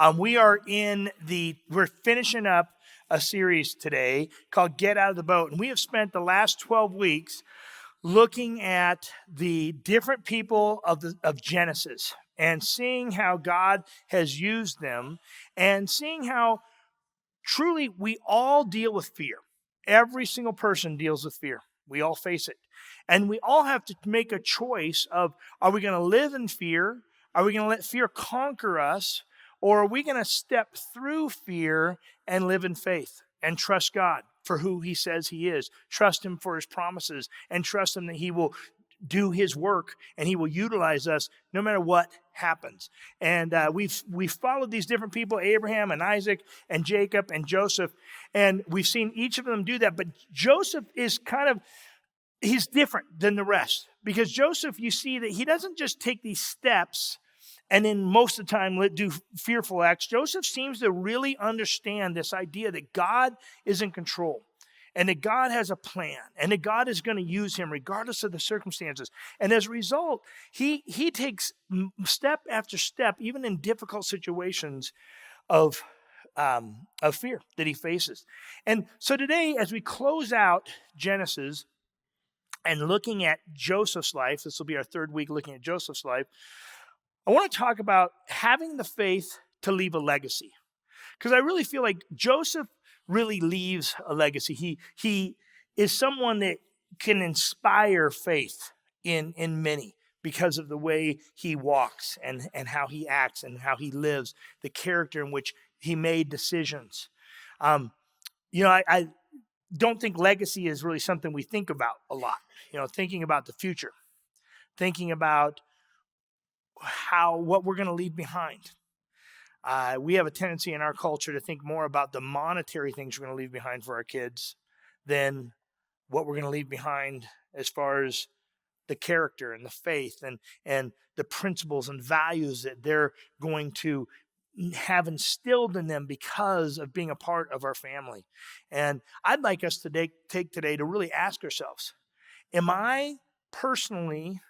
We're finishing up a series today called Get Out of the Boat. And we have spent the last 12 weeks looking at the different people of Genesis and seeing how God has used them and seeing how truly we all deal with fear. Every single person deals with fear. We all face it. And we all have to make a choice of, are we going to live in fear? Are we going to let fear conquer us? Or are we going to step through fear and live in faith and trust God for who he says he is? Trust him for his promises and trust him that he will do his work and he will utilize us no matter what happens. And we've followed these different people, Abraham and Isaac and Jacob and Joseph, and we've seen each of them do that. But Joseph is he's different than the rest, because Joseph, you see that he doesn't just take these steps and then most of the time do fearful acts. Joseph seems to really understand this idea that God is in control and that God has a plan and that God is going to use him regardless of the circumstances. And as a result, he takes step after step, even in difficult situations of fear that he faces. And so today, as we close out Genesis and looking at Joseph's life, this will be our third week looking at Joseph's life, I want to talk about having the faith to leave a legacy. Because I really feel like Joseph really leaves a legacy. He is someone that can inspire faith in many because of the way he walks and how he acts and how he lives, the character in which he made decisions. I don't think legacy is really something we think about a lot. Thinking about the future, thinking about what we're going to leave behind. We have a tendency in our culture to think more about the monetary things we're going to leave behind for our kids than what we're going to leave behind as far as the character and the faith and the principles and values that they're going to have instilled in them because of being a part of our family. And I'd like us to take today to really ask ourselves, am I personally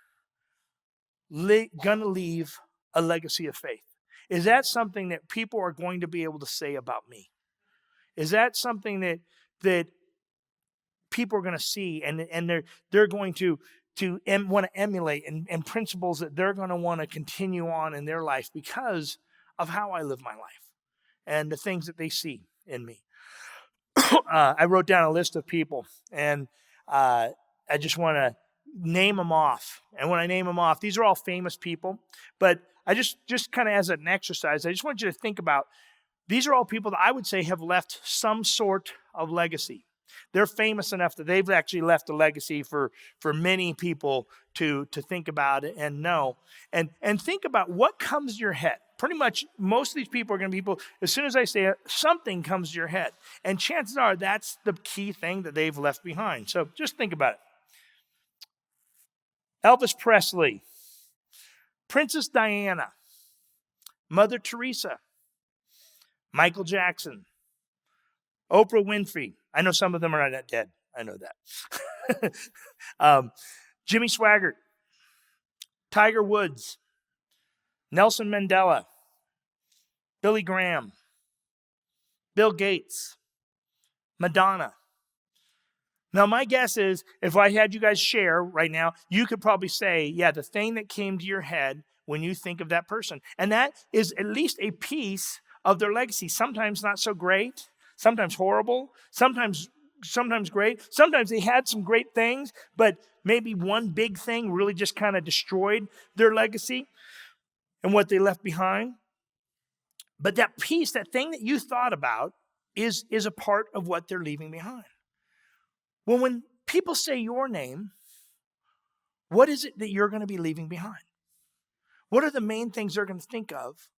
going to leave a legacy of faith? Is that something that people are going to be able to say about me? Is that something that people are going to see and they're going to want to emulate and principles that they're going to want to continue on in their life because of how I live my life and the things that they see in me? I wrote down a list of people, and I just want to name them off. And when I name them off, these are all famous people, but I just kind of as an exercise, I just want you to think about, these are all people that I would say have left some sort of legacy. They're famous enough that they've actually left a legacy for many people to think about it and know. And think about what comes to your head. Pretty much most of these people are going to be people, as soon as I say it, something comes to your head. And chances are that's the key thing that they've left behind. So just think about it. Elvis Presley, Princess Diana, Mother Teresa, Michael Jackson, Oprah Winfrey. I know some of them are not dead. I know that. Jimmy Swaggart, Tiger Woods, Nelson Mandela, Billy Graham, Bill Gates, Madonna. Now, my guess is if I had you guys share right now, you could probably say, yeah, the thing that came to your head when you think of that person. And that is at least a piece of their legacy. Sometimes not so great, sometimes horrible, sometimes great. Sometimes they had some great things, but maybe one big thing really just kind of destroyed their legacy and what they left behind. But that piece, that thing that you thought about is a part of what they're leaving behind. Well, when people say your name, what is it that you're going to be leaving behind? What are the main things they're going to think of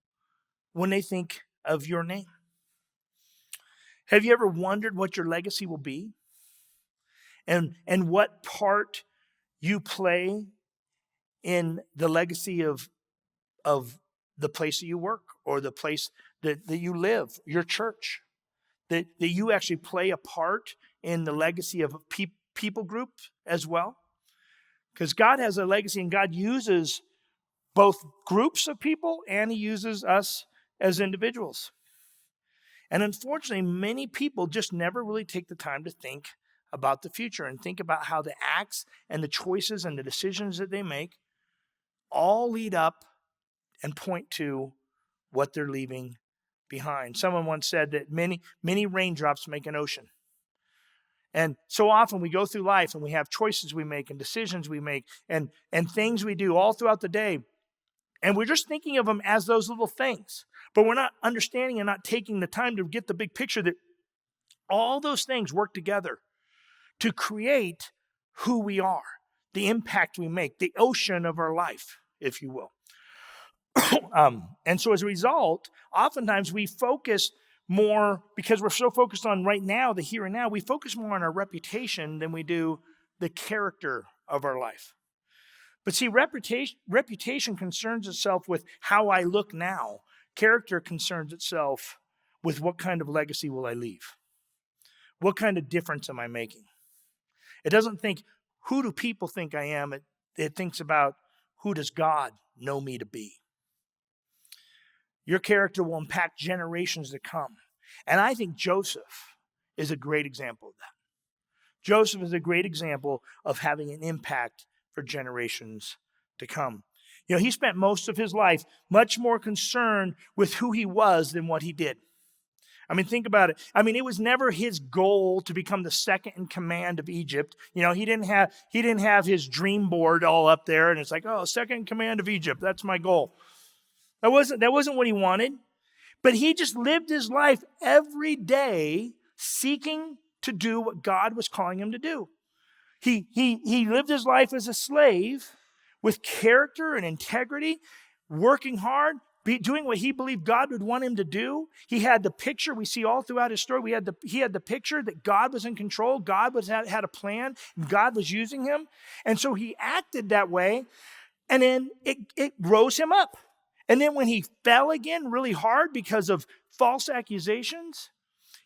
when they think of your name? Have you ever wondered what your legacy will be? And what part you play in the legacy of the place that you work or the place that you live, your church? That you actually play a part in the legacy of a people group as well? Because God has a legacy and God uses both groups of people and he uses us as individuals. And unfortunately, many people just never really take the time to think about the future and think about how the acts and the choices and the decisions that they make all lead up and point to what they're leaving behind. Someone once said that many raindrops make an ocean. And so often we go through life and we have choices we make and decisions we make and things we do all throughout the day. And we're just thinking of them as those little things. But we're not understanding and not taking the time to get the big picture that all those things work together to create who we are, the impact we make, the ocean of our life, if you will. And so as a result, oftentimes we focus more, because we're so focused on right now, the here and now, we focus more on our reputation than we do the character of our life. But see, reputation concerns itself with how I look now. Character concerns itself with what kind of legacy will I leave? What kind of difference am I making? It doesn't think, who do people think I am? It thinks about, who does God know me to be? Your character will impact generations to come. And I think Joseph is a great example of that. Joseph is a great example of having an impact for generations to come. You know, he spent most of his life much more concerned with who he was than what he did. I mean, think about it. I mean, it was never his goal to become the second in command of Egypt. You know, he didn't have his dream board all up there and it's like, oh, second in command of Egypt, that's my goal. That wasn't what he wanted. But he just lived his life every day seeking to do what God was calling him to do. He lived his life as a slave with character and integrity, working hard, doing what he believed God would want him to do. He had the picture we see all throughout his story. He had the picture that God was in control. God had a plan, and God was using him. And so he acted that way, and then it rose him up. And then when he fell again really hard because of false accusations,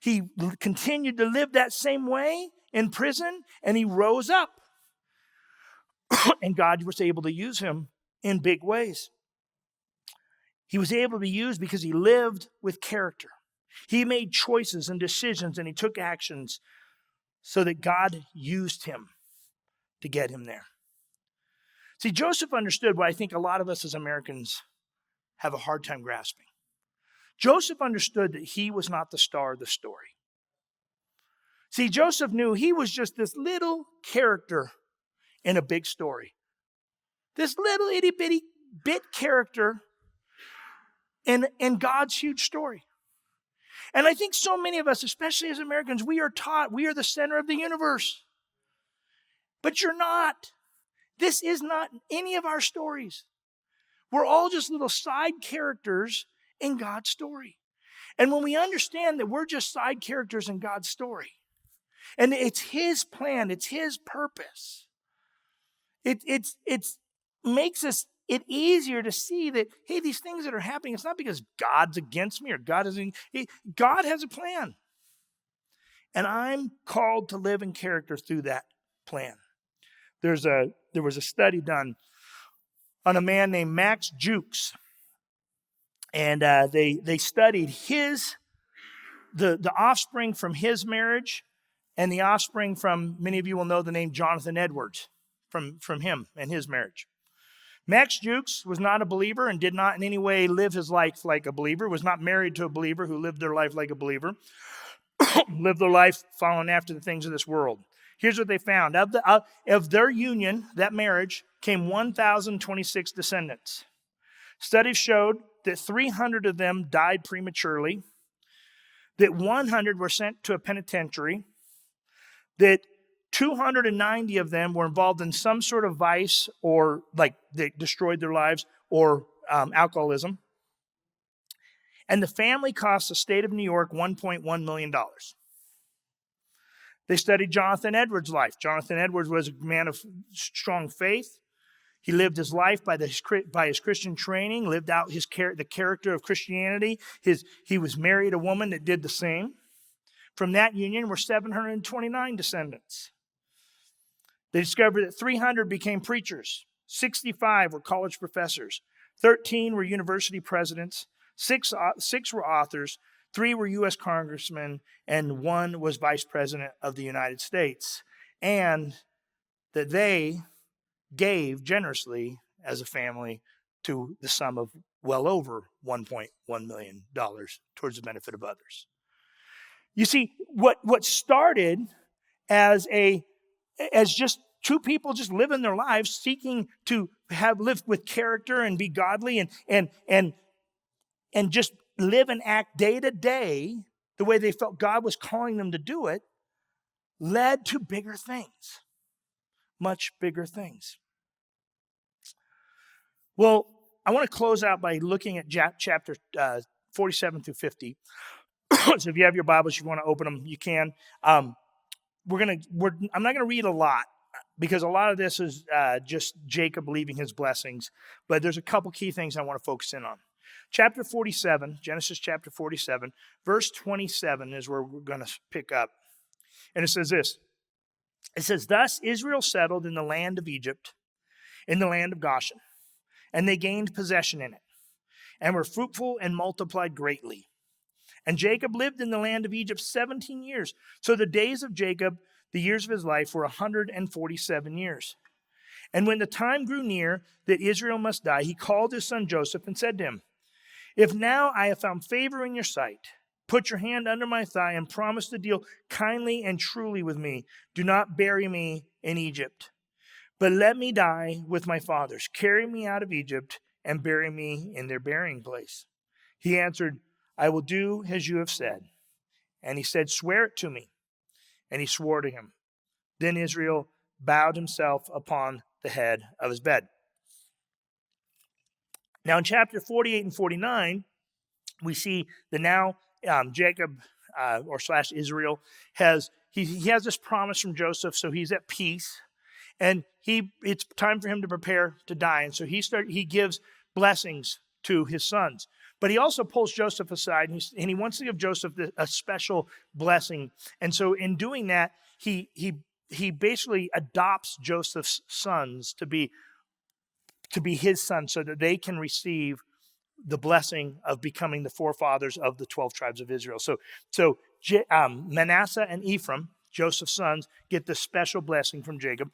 he continued to live that same way in prison, and he rose up. And God was able to use him in big ways. He was able to be used because he lived with character. He made choices and decisions, and he took actions so that God used him to get him there. See, Joseph understood what I think a lot of us as Americans have a hard time grasping. Joseph understood that he was not the star of the story. See, Joseph knew he was just this little character in a big story. This little itty bitty bit character in God's huge story. And I think so many of us, especially as Americans, we are taught we are the center of the universe. But you're not. This is not any of our stories. We're all just little side characters in God's story. And when we understand that we're just side characters in God's story, and it's his plan, it's his purpose, it makes it easier to see that, hey, these things that are happening, it's not because God's against me or God has a plan. And I'm called to live in character through that plan. There was a study done on a man named Max Jukes. And they studied the offspring from his marriage and the offspring from, many of you will know the name Jonathan Edwards, from him and his marriage. Max Jukes was not a believer and did not in any way live his life like a believer, was not married to a believer who lived their life like a believer, lived their life following after the things of this world. Here's what they found. Of their union, that marriage, came 1,026 descendants. Studies showed that 300 of them died prematurely, that 100 were sent to a penitentiary, that 290 of them were involved in some sort of vice or like they destroyed their lives or alcoholism. And the family cost the state of New York $1.1 million. They studied Jonathan Edwards' life. Jonathan Edwards was a man of strong faith. He lived his life by his Christian training, lived out the character of Christianity. He was married a woman that did the same. From that union were 729 descendants. They discovered that 300 became preachers, 65 were college professors, 13 were university presidents, Six were authors, 3 were U.S. congressmen, and 1 was vice president of the United States. And that they gave generously as a family to the sum of well over $1.1 million towards the benefit of others. You see, what started as just 2 people just living their lives, seeking to live with character and be godly and just live and act day to day the way they felt God was calling them to do it, led to bigger things, much bigger things. Well, I want to close out by looking at chapter 47 through 50. So if you have your Bibles, you want to open them, you can. I'm not going to read a lot because a lot of this is just Jacob leaving his blessings. But there's a couple key things I want to focus in on. Chapter 47, Genesis chapter 47, verse 27 is where we're going to pick up. And it says this. It says, "Thus Israel settled in the land of Egypt, in the land of Goshen, and they gained possession in it, and were fruitful and multiplied greatly. And Jacob lived in the land of Egypt 17 years. So the days of Jacob, the years of his life, were 147 years. And when the time grew near that Israel must die, he called his son Joseph and said to him, 'If now I have found favor in your sight, put your hand under my thigh and promise to deal kindly and truly with me. Do not bury me in Egypt, but let me die with my fathers. Carry me out of Egypt and bury me in their burying place.' He answered, 'I will do as you have said.' And he said, 'Swear it to me.' And he swore to him. Then Israel bowed himself upon the head of his bed." Now in chapter 48 and 49, we see that now Jacob or / Israel has this promise from Joseph, so he's at peace, and it's time for him to prepare to die, and so he gives blessings to his sons. But he also pulls Joseph aside, and he wants to give Joseph a special blessing. And so in doing that, he basically adopts Joseph's sons to be his sons so that they can receive the blessing of becoming the forefathers of the 12 tribes of Israel. So Manasseh and Ephraim, Joseph's sons, get this special blessing from Jacob.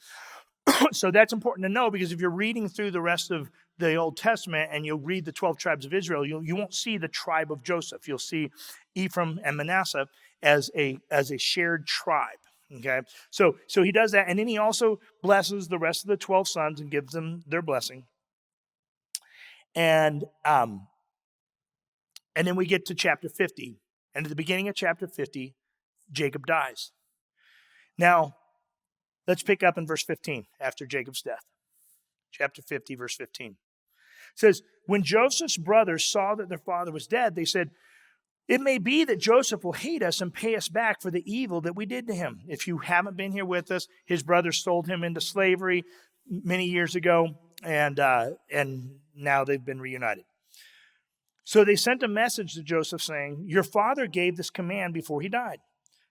So that's important to know, because if you're reading through the rest of the Old Testament and you'll read the 12 tribes of Israel, you won't see the tribe of Joseph. You'll see Ephraim and Manasseh as a shared tribe. Okay, so he does that, and then he also blesses the rest of the 12 sons and gives them their blessing. And then we get to chapter 50, and at the beginning of chapter 50, Jacob dies. Now, let's pick up in verse 15 after Jacob's death. Chapter 50, verse 15. It says, "When Joseph's brothers saw that their father was dead, they said, 'It may be that Joseph will hate us and pay us back for the evil that we did to him.'" If you haven't been here with us, his brothers sold him into slavery many years ago, and now they've been reunited. So they sent a message to Joseph saying, "Your father gave this command before he died.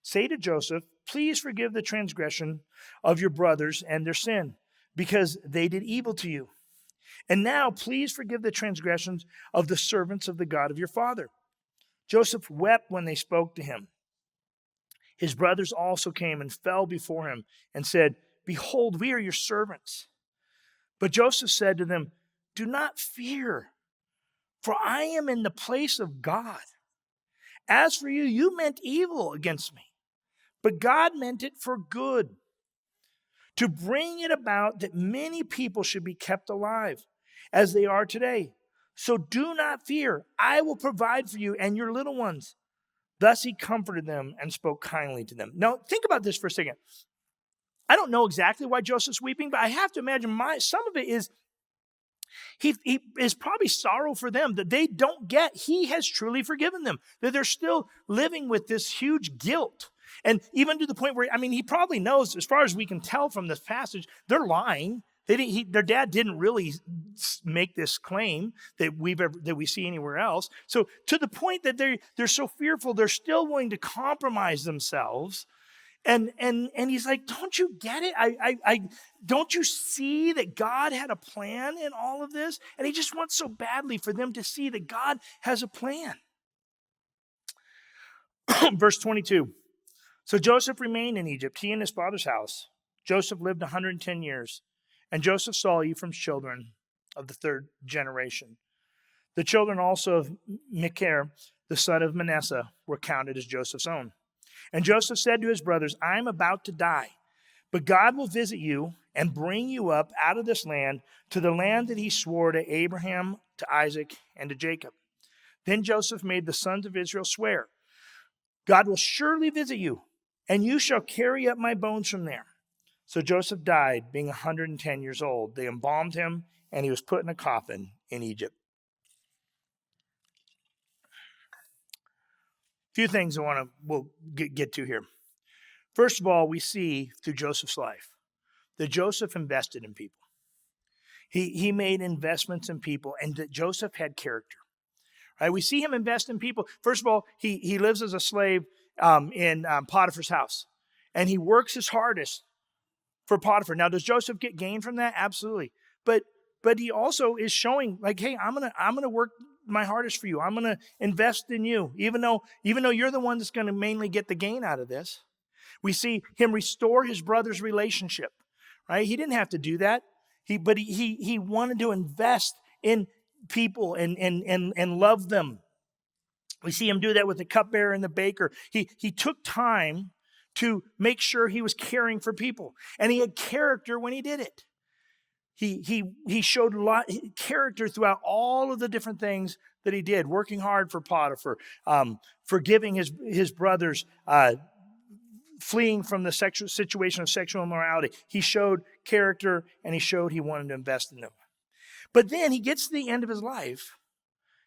Say to Joseph, please forgive the transgression of your brothers and their sin, because they did evil to you. And now please forgive the transgressions of the servants of the God of your father." Joseph wept when they spoke to him. His brothers also came and fell before him and said, "Behold, we are your servants." But Joseph said to them, "Do not fear, for I am in the place of God. As for you, you meant evil against me, but God meant it for good, to bring it about that many people should be kept alive, as they are today. So do not fear. I will provide for you and your little ones." Thus he comforted them and spoke kindly to them. Now, think about this for a second. I don't know exactly why Joseph's weeping, but I have to imagine some of it is he is probably sorrow for them that they don't get he has truly forgiven them, that they're still living with this huge guilt. And even to the point where, he probably knows, as far as we can tell from this passage, they're lying. Their dad didn't really make this claim that we see anywhere else. So to the point that they're so fearful, they're still willing to compromise themselves And he's like, don't you get it? I don't you see that God had a plan in all of this? And he just wants so badly for them to see that God has a plan. Verse 22. So Joseph remained in Egypt, he and his father's house. Joseph lived 110 years, and Joseph saw Ephraim's children of the third generation. The children also of Machir, the son of Manasseh, were counted as Joseph's own. And Joseph said to his brothers, I am about to die, but God will visit you and bring you up out of this land to the land that he swore to Abraham, to Isaac, and to Jacob. Then Joseph made the sons of Israel swear, God will surely visit you, and you shall carry up my bones from there. So Joseph died, being 110 years old. They embalmed him, and he was put in a coffin in Egypt. A few things we'll get to here. First of all, we see through Joseph's life that Joseph invested in people. He made investments in people, and that Joseph had character. Right? We see him invest in people. First of all, he lives as a slave in Potiphar's house, and he works his hardest for Potiphar. Now, does Joseph get gain from that? Absolutely. But he also is showing, like, hey, I'm gonna work my hardest for you. I'm gonna invest in you, even though you're the one that's gonna mainly get the gain out of this. We see him restore his brother's relationship. Right? He didn't have to do that. But he wanted to invest in people and love them. We see him do that with the cupbearer and the baker. He took time to make sure he was caring for people, and he had character when he did it. He showed a lot character throughout all of the different things that he did, working hard for Potiphar, forgiving his brothers, fleeing from the sexual situation of sexual immorality. He showed character, and he showed he wanted to invest in them. But then he gets to the end of his life,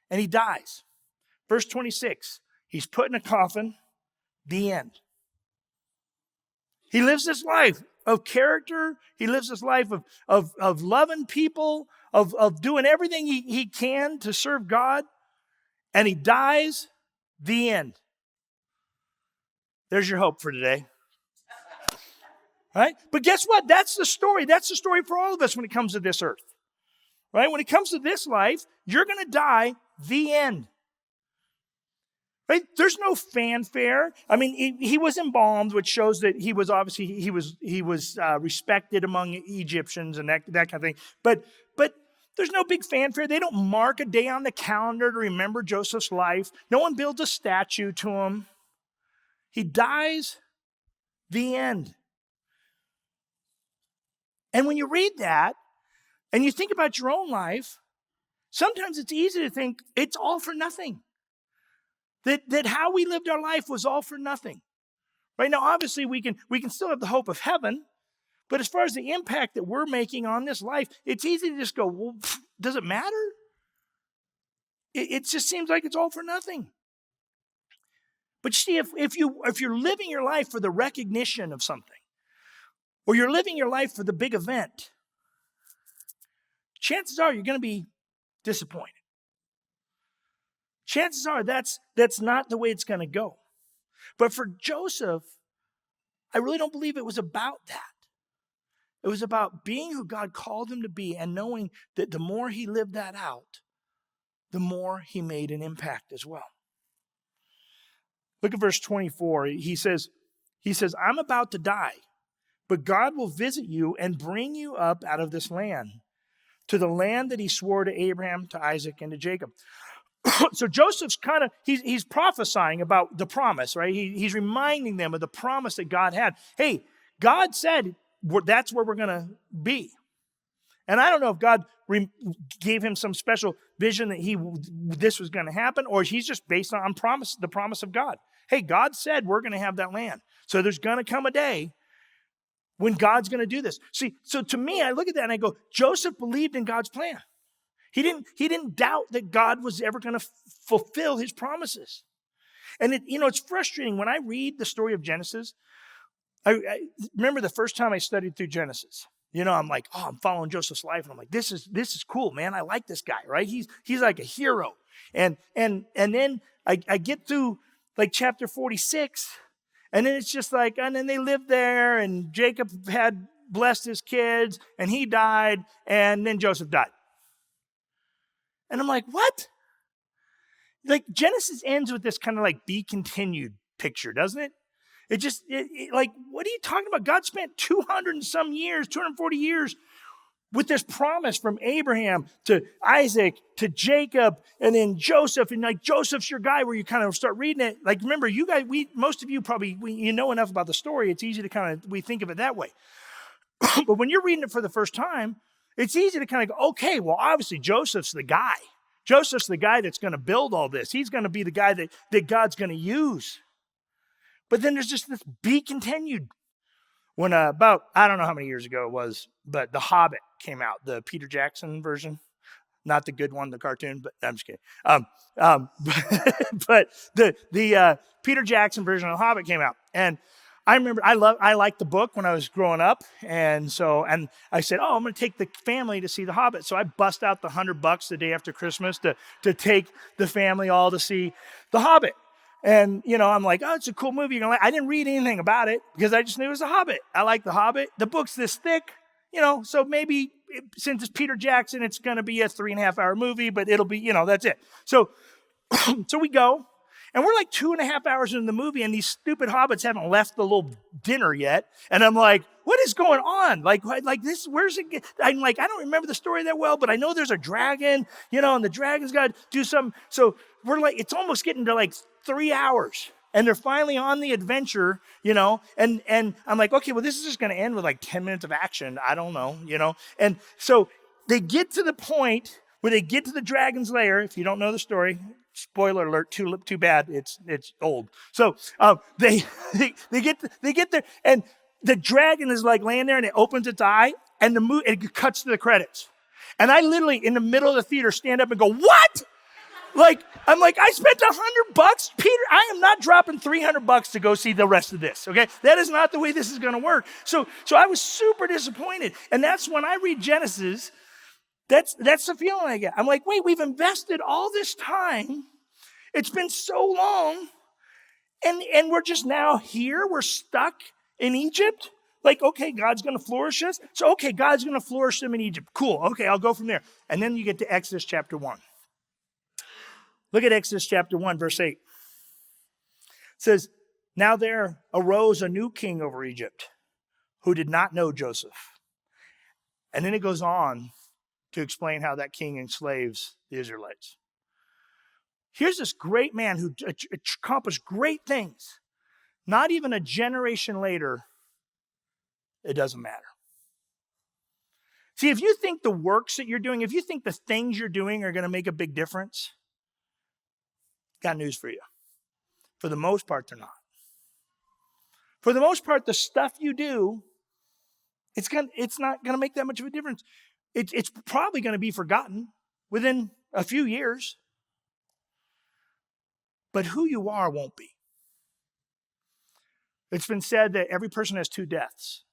and he dies. Verse 26, he's put in a coffin, the end. He lives this life of character. He lives this life of loving people, of doing everything he can to serve God, and he dies, the end. There's your hope for today. Right? But guess what? That's the story. That's the story for all of us when it comes to this earth. Right? When it comes to this life, you're going to die, the end. Right? There's no fanfare. I mean, he was embalmed, which shows that he was obviously he was respected among Egyptians and that kind of thing. But there's no big fanfare. They don't mark a day on the calendar to remember Joseph's life. No one builds a statue to him. He dies, the end. And when you read that and you think about your own life, sometimes it's easy to think it's all for nothing. That how we lived our life was all for nothing. Right now, obviously, we can still have the hope of heaven, but as far as the impact that we're making on this life, it's easy to just go, well, does it matter? It just seems like it's all for nothing. But you see, if you're living your life for the recognition of something, or you're living your life for the big event, chances are you're going to be disappointed. Chances are that's not the way it's going to go. But for Joseph, I really don't believe it was about that. It was about being who God called him to be and knowing that the more he lived that out, the more he made an impact as well. Look at verse 24. He says, I'm about to die, but God will visit you and bring you up out of this land to the land that he swore to Abraham, to Isaac, and to Jacob. So Joseph's he's prophesying about the promise, right? He's reminding them of the promise that God had. Hey, God said that's where we're going to be. And I don't know if God gave him some special vision that this was going to happen, or he's just based on the promise of God. Hey, God said we're going to have that land. So there's going to come a day when God's going to do this. See, so to me, I look at that and I go, Joseph believed in God's plan. He didn't doubt that God was ever going to fulfill his promises. And it's frustrating when I read the story of Genesis. I remember the first time I studied through Genesis. I'm like, I'm following Joseph's life, and I'm like, this is cool, man. I like this guy, right? He's like a hero. And then I get through like chapter 46, And then it's just like, and then they lived there, and Jacob had blessed his kids, and he died, and then Joseph died. And I'm like, what? Like, Genesis ends with this kind of like be continued picture, doesn't it? Like, what are you talking about? God spent 200 and some years, 240 years with this promise from Abraham to Isaac to Jacob and then Joseph. And like, Joseph's your guy where you kind of start reading it. Like, remember, you guys, most of you probably, you know enough about the story. It's easy to kind of, we think of it that way. But when you're reading it for the first time, it's easy to kind of go, okay, well, obviously Joseph's the guy. Joseph's the guy that's going to build all this. He's going to be the guy that God's going to use. But then there's just this be continued. When about, I don't know how many years ago it was, but The Hobbit came out, the Peter Jackson version. Not the good one, the cartoon, but I'm just kidding. But the Peter Jackson version of The Hobbit came out. And I remember I liked the book when I was growing up. And I said, I'm going to take the family to see The Hobbit. So I bust out the $100 the day after Christmas to take the family all to see The Hobbit. And, I'm like, it's a cool movie. I didn't read anything about it because I just knew it was a Hobbit. I like The Hobbit. The book's this thick, so maybe since it's Peter Jackson, it's going to be a 3.5-hour movie, but it'll be, that's it. So we go, and we're like 2.5 hours into the movie, and these stupid hobbits haven't left the little dinner yet. And I'm like, what is going on? Like this, where's it? I'm like, I don't remember the story that well, but I know there's a dragon, and the dragon's got to do something. So we're like, it's almost getting to like 3 hours. And they're finally on the adventure, and I'm like, okay, well, this is just going to end with like 10 minutes of action. I don't know, And so they get to the point where they get to the dragon's lair. If you don't know the story, spoiler alert, too bad, it's old. So they get there, and the dragon is like laying there, and it opens its eye, and it cuts to the credits. And I literally, in the middle of the theater, stand up and go, what? I'm like, I spent $100, Peter. I am not dropping $300 to go see the rest of this. Okay, that is not the way this is going to work. So I was super disappointed, and that's when I read Genesis. That's the feeling I get. I'm like, wait, we've invested all this time. It's been so long, and we're just now here. We're stuck in Egypt. Like, okay, God's going to flourish us. So, okay, God's going to flourish them in Egypt. Cool. Okay, I'll go from there. And then you get to Exodus chapter 1. Look at Exodus chapter 1, verse 8. It says, now there arose a new king over Egypt who did not know Joseph. And then it goes on to explain how that king enslaves the Israelites. Here's this great man who accomplished great things. Not even a generation later, it doesn't matter. See, if you think the works that you're doing, if you think the things you're doing are going to make a big difference, got news for you. For the most part, they're not. For the most part, the stuff you do, it's not going to make that much of a difference. It's probably going to be forgotten within a few years. But who you are won't be. It's been said that every person has 2 deaths.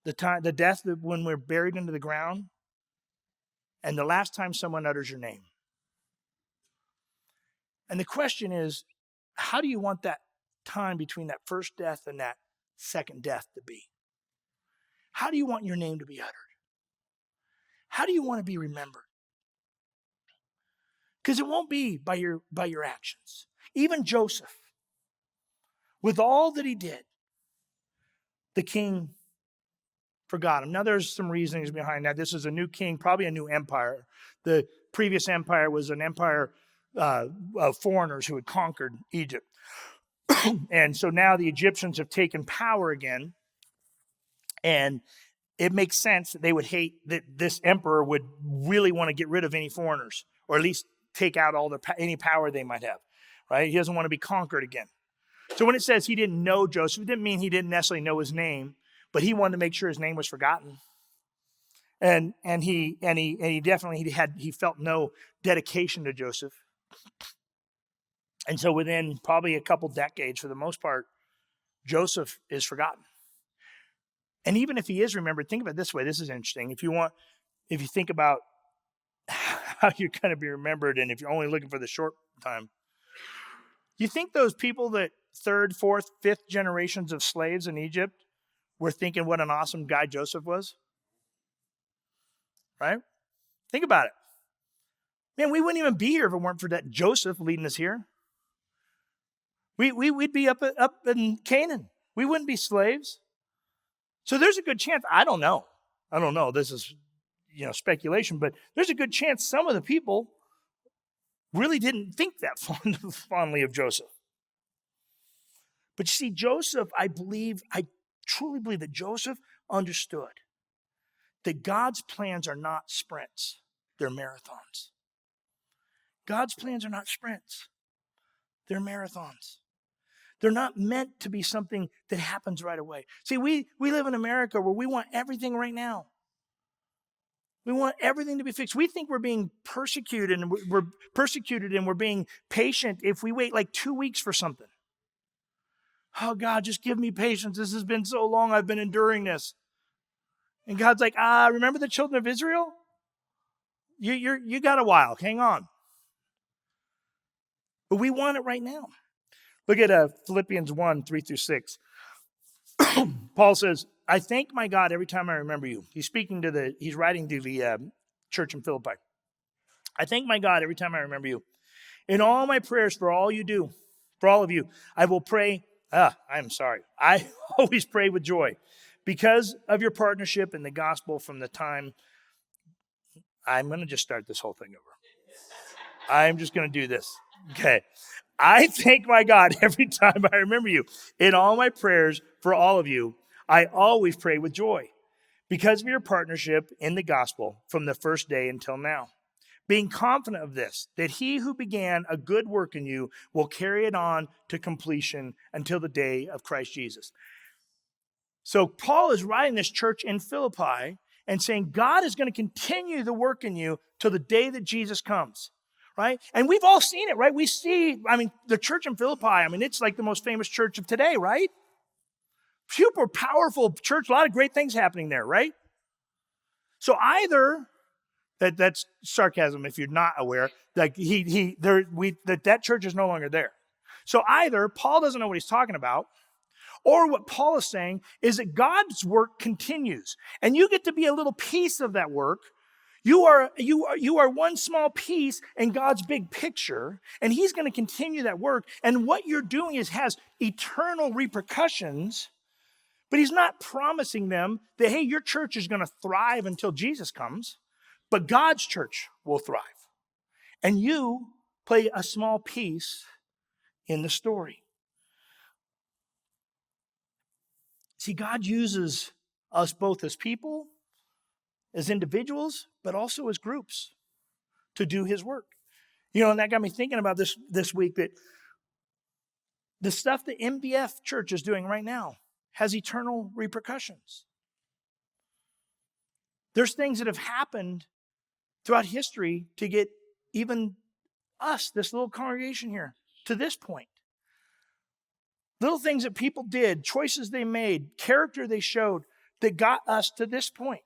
The death when we're buried into the ground, and the last time someone utters your name. And the question is, how do you want that time between that first death and that second death to be? How do you want your name to be uttered? How do you want to be remembered? Because it won't be by your actions. Even Joseph, with all that he did, the king forgot him. Now there's some reasonings behind that. This is a new king, probably a new empire. The previous empire was an empire of foreigners who had conquered Egypt. And so now the Egyptians have taken power again. And it makes sense that they would hate, that this emperor would really want to get rid of any foreigners, or at least take out any power they might have, right? He doesn't want to be conquered again. So when it says he didn't know Joseph, it didn't mean he didn't necessarily know his name, but he wanted to make sure his name was forgotten. And he definitely he felt no dedication to Joseph. And so within probably a couple decades, for the most part, Joseph is forgotten. And even if he is remembered, think about it this way. This is interesting. If you think about how you're going to be remembered, and if you're only looking for the short time, you think those people that third, fourth, fifth generations of slaves in Egypt were thinking what an awesome guy Joseph was? Right? Think about it. Man, we wouldn't even be here if it weren't for that Joseph leading us here. We'd be up in Canaan. We wouldn't be slaves. So there's a good chance, I don't know. This is, speculation, but there's a good chance some of the people really didn't think that fondly of Joseph. But you see, Joseph, I truly believe that Joseph understood that God's plans are not sprints, they're marathons. God's plans are not sprints, they're marathons. They're not meant to be something that happens right away. See, we live in America where we want everything right now. We want everything to be fixed. We think we're being persecuted and we're being patient if we wait like 2 weeks for something. Oh, God, just give me patience. This has been so long. I've been enduring this. And God's like, remember the children of Israel? You got a while. Hang on. But we want it right now. Look at Philippians 1, 3 through 6. Paul says, I thank my God every time I remember you. He's writing to the church in Philippi. I thank my God every time I remember you. In all my prayers for all of you, I will pray. I always pray with joy because of your partnership in the gospel from the time. I'm going to just start this whole thing over. I'm just going to do this. Okay. I thank my God every time I remember you. In all my prayers for all of you, I always pray with joy because of your partnership in the gospel from the first day until now. Being confident of this, that he who began a good work in you will carry it on to completion until the day of Christ Jesus. So Paul is writing this church in Philippi and saying God is going to continue the work in you till the day that Jesus comes. Right? And we've all seen it, right? We see, the church in Philippi, it's like the most famous church of today, right? Super powerful church, a lot of great things happening there, right? So either, that's sarcasm if you're not aware, like that church is no longer there. So either Paul doesn't know what he's talking about, or what Paul is saying is that God's work continues, and you get to be a little piece of that work. You are one small piece in God's big picture, and he's going to continue that work. And what you're doing has eternal repercussions, but he's not promising them that, hey, your church is going to thrive until Jesus comes, but God's church will thrive. And you play a small piece in the story. See, God uses us both as people, as individuals, but also as groups to do his work. And that got me thinking about this week, that the stuff that MBF Church is doing right now has eternal repercussions. There's things that have happened throughout history to get even us, this little congregation here, to this point. Little things that people did, choices they made, character they showed that got us to this point.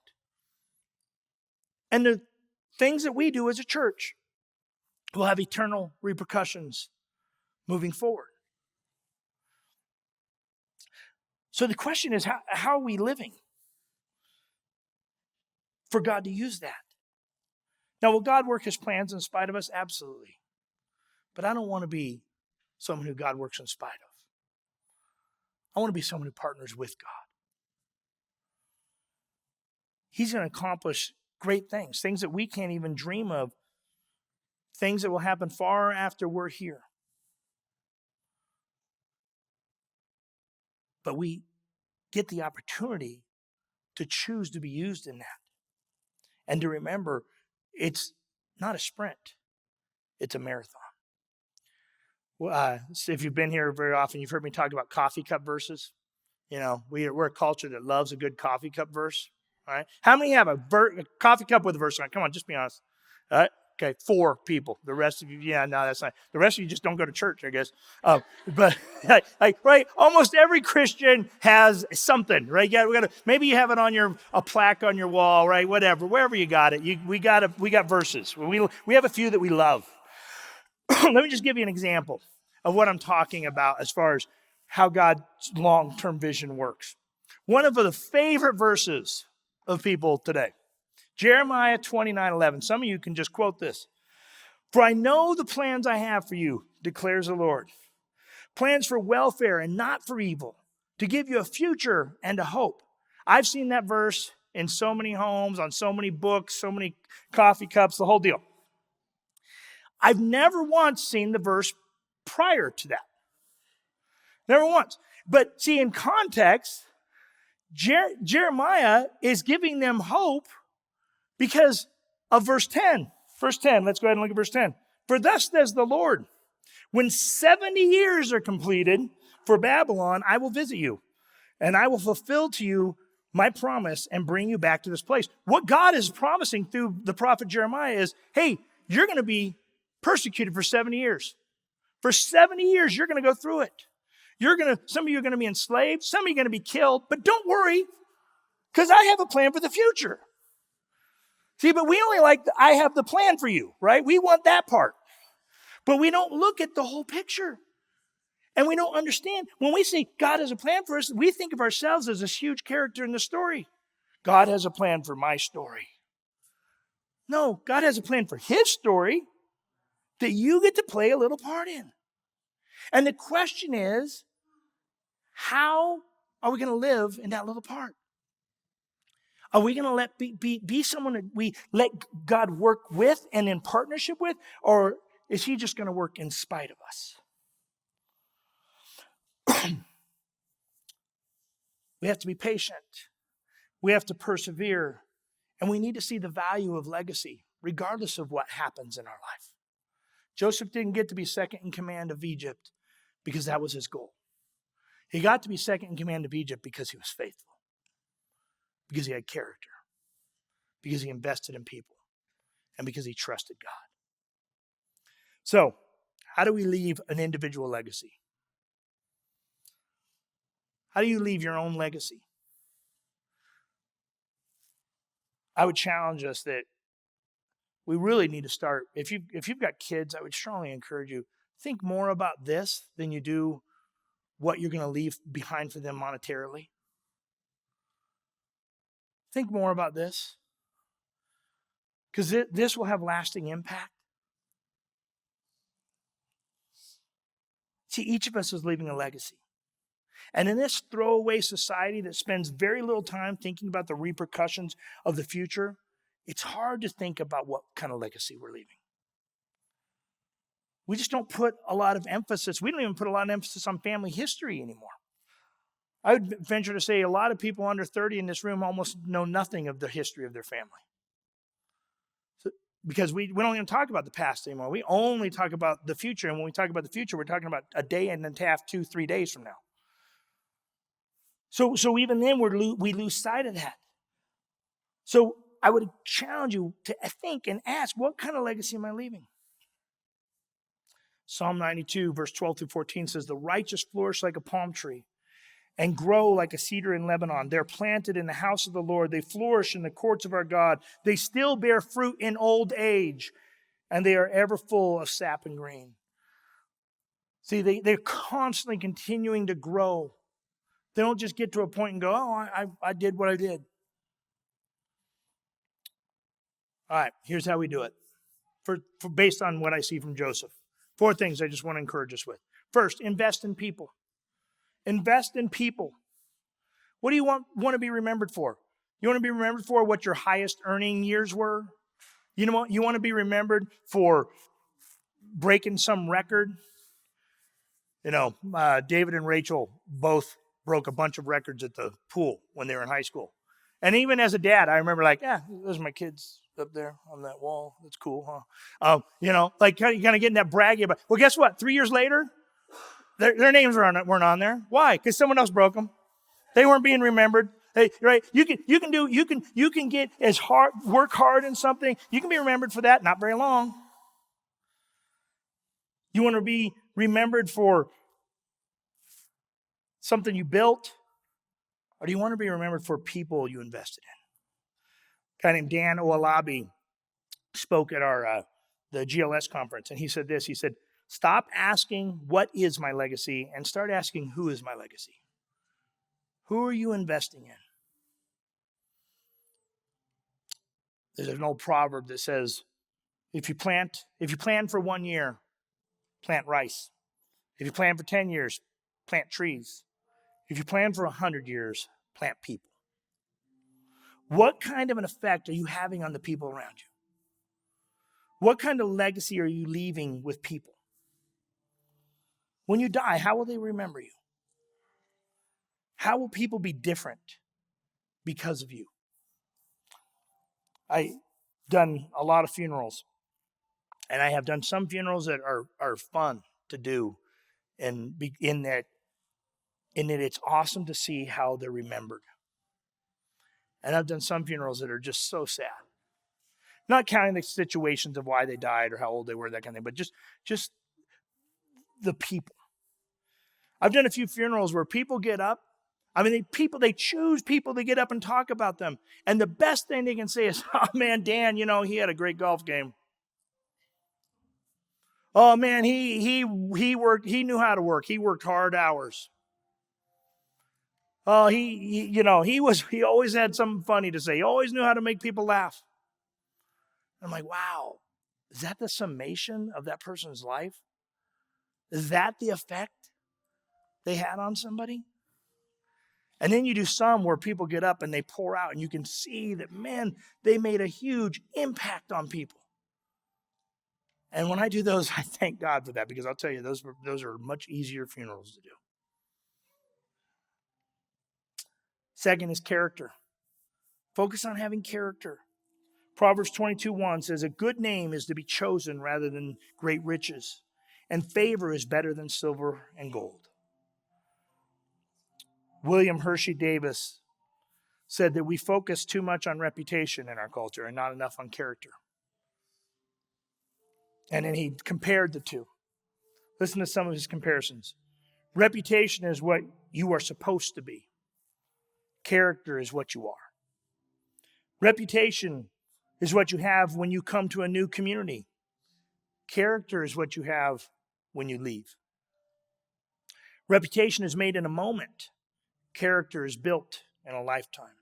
And the things that we do as a church will have eternal repercussions moving forward. So the question is, how are we living for God to use that? Now, will God work his plans in spite of us? Absolutely. But I don't want to be someone who God works in spite of. I want to be someone who partners with God. He's going to accomplish great things that we can't even dream of, things that will happen far after we're here. But we get the opportunity to choose to be used in that. And to remember, it's not a sprint, it's a marathon. So if you've been here very often, you've heard me talk about coffee cup verses. We're a culture that loves a good coffee cup verse. All right. How many have a coffee cup with a verse on it? Come on, just be honest. All right. Okay, 4 people. The rest of you, that's not. The rest of you just don't go to church, I guess. But right, almost every Christian has something, right? Maybe you have it on a plaque on your wall, right? Whatever, wherever you got it. We got verses. We have a few that we love. Let me just give you an example. of what I'm talking about as far as how God's long-term vision works. One of the favorite verses of people today, Jeremiah 29:11. Some of you can just quote this. For I know the plans I have for you, declares the Lord. Plans for welfare and not for evil, to give you a future and a hope. I've seen that verse in so many homes, on so many books, so many coffee cups, the whole deal. I've never once seen the verse prior to that. Never once. But see, in context, Jeremiah is giving them hope because of verse 10. Verse 10, let's go ahead and look at verse 10. For thus says the Lord, when 70 years are completed for Babylon, I will visit you, and I will fulfill to you my promise and bring you back to this place. What God is promising through the prophet Jeremiah is, hey, you're going to be persecuted for 70 years. For 70 years, you're going to go through it. Some of you are going to be enslaved. Some of you are going to be killed. But don't worry, because I have a plan for the future. See, but we only I have the plan for you, right? We want that part. But we don't look at the whole picture. And we don't understand. When we say God has a plan for us, we think of ourselves as this huge character in the story. God has a plan for my story. No, God has a plan for his story that you get to play a little part in. And the question is, how are we going to live in that little part? Are we going to be someone that we let God work with and in partnership with? Or is he just going to work in spite of us? We have to be patient. We have to persevere. And we need to see the value of legacy, regardless of what happens in our life. Joseph didn't get to be second in command of Egypt because that was his goal. He got to be second in command of Egypt because he was faithful, because he had character, because he invested in people, and because he trusted God. So, how do we leave an individual legacy? How do you leave your own legacy? I would challenge us that we really need to start. If you've got kids, I would strongly encourage you, think more about this than you do what you're going to leave behind for them monetarily. Think more about this, because this will have lasting impact. See, each of us is leaving a legacy. And in this throwaway society that spends very little time thinking about the repercussions of the future, it's hard to think about what kind of legacy we're leaving. We just don't put a lot of emphasis. We don't even put a lot of emphasis on family history anymore. I would venture to say a lot of people under 30 in this room almost know nothing of the history of their family. Because we don't even talk about the past anymore. We only talk about the future. And when we talk about the future, we're talking about a day and a half, 2-3 days from now. So even then, we lose sight of that. So I would challenge you to think and ask, what kind of legacy am I leaving? Psalm 92, verse 12 through 14 says, the righteous flourish like a palm tree and grow like a cedar in Lebanon. They're planted in the house of the Lord. They flourish in the courts of our God. They still bear fruit in old age, and they are ever full of sap and grain. See, they're constantly continuing to grow. They don't just get to a point and go, oh, I did what I did. All right, here's how we do it. For based on what I see from Joseph. 4 things I just want to encourage us with. First, invest in people. Invest in people. What do you want to be remembered for? You want to be remembered for what your highest earning years were? You want to be remembered for breaking some record? David and Rachel both broke a bunch of records at the pool when they were in high school. And even as a dad, I remember those are my kids up there on that wall. That's cool, huh? Kind of getting that bragging about. Well, guess what? 3 years later, their names weren't on there. Why? Because someone else broke them. They weren't being remembered. Hey, right? You can get as hard, work hard in something. You can be remembered for that. Not very long. You want to be remembered for something you built, or do you want to be remembered for people you invested in? A guy named Dan Oalabi spoke at the GLS conference, and he said this. He said, Stop asking, what is my legacy? And start asking, who is my legacy? Who are you investing in? There's an old proverb that says, if you plan for 1 year, plant rice. If you plan for 10 years, plant trees. If you plan for 100 years, plant people. What kind of an effect are you having on the people around you? What kind of legacy are you leaving with people? When you die, how will they remember you? How will people be different because of you? I've done a lot of funerals, and I have done some funerals that are fun to do, and in that it's awesome to see how they're remembered. And I've done some funerals that are just so sad. Not counting the situations of why they died or how old they were, that kind of thing, but just the people. I've done a few funerals where people get up. I mean, they choose people to get up and talk about them. And the best thing they can say is, oh man, Dan, he had a great golf game. Oh man, he worked, he knew how to work. He worked hard hours. Oh, he always had something funny to say. He always knew how to make people laugh. I'm like, wow, is that the summation of that person's life? Is that the effect they had on somebody? And then you do some where people get up and they pour out, and you can see that, man, they made a huge impact on people. And when I do those, I thank God for that, because I'll tell you, those are much easier funerals to do. Second is character. Focus on having character. Proverbs 22:1 says, a good name is to be chosen rather than great riches, and favor is better than silver and gold. William Hershey Davis said that we focus too much on reputation in our culture and not enough on character. And then he compared the two. Listen to some of his comparisons. Reputation is what you are supposed to be. Character is what you are. Reputation is what you have when you come to a new community. Character is what you have when you leave. Reputation is made in a moment. Character is built in a lifetime.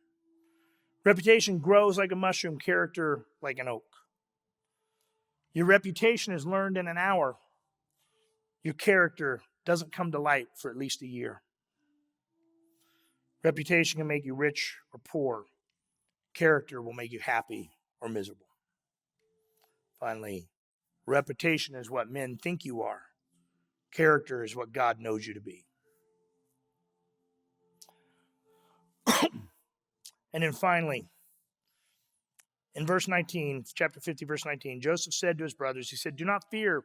Reputation grows like a mushroom, character like an oak. Your reputation is learned in an hour. Your character doesn't come to light for at least a year. Reputation can make you rich or poor. Character will make you happy or miserable. Finally, reputation is what men think you are. Character is what God knows you to be. And then finally, in verse 19, chapter 50, verse 19, Joseph said to his brothers, he said, do not fear,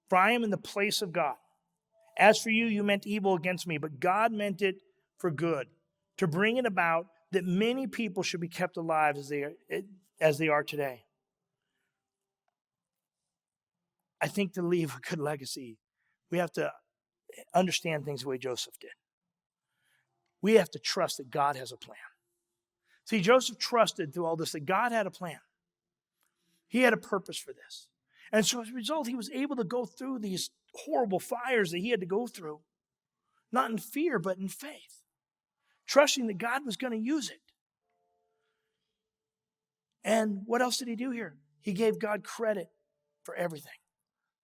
for I am in the place of God. As for you, you meant evil against me, but God meant it for good, to bring it about that many people should be kept alive as they are today. I think to leave a good legacy, we have to understand things the way Joseph did. We have to trust that God has a plan. See, Joseph trusted through all this that God had a plan. He had a purpose for this. And so as a result, he was able to go through these horrible fires that he had to go through, not in fear, but in faith, trusting that God was going to use it. And what else did he do here? He gave God credit for everything.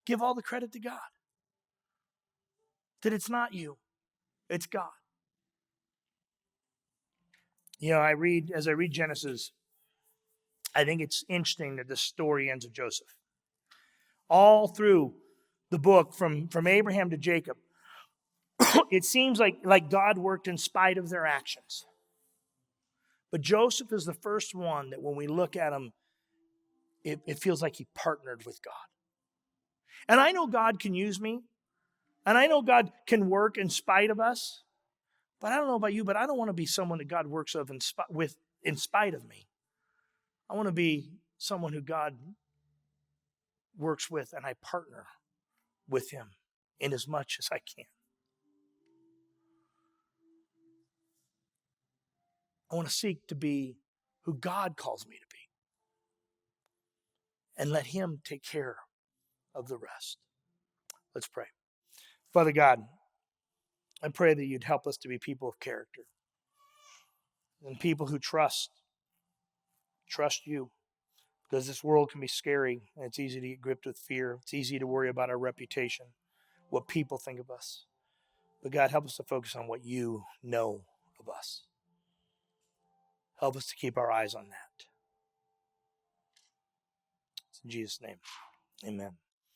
Give all the credit to God. That it's not you, it's God. As I read Genesis, I think it's interesting that the story ends with Joseph. All through the book, from Abraham to Jacob, it seems like God worked in spite of their actions. But Joseph is the first one that when we look at him, it feels like he partnered with God. And I know God can use me, and I know God can work in spite of us, but I don't know about you, but I don't want to be someone that God works in spite of me. I want to be someone who God works with, and I partner with him in as much as I can. I want to seek to be who God calls me to be and let him take care of the rest. Let's pray. Father God, I pray that you'd help us to be people of character and people who trust you, because this world can be scary and it's easy to get gripped with fear. It's easy to worry about our reputation, what people think of us. But God, help us to focus on what you know of us. Help us to keep our eyes on that. It's in Jesus' name, amen.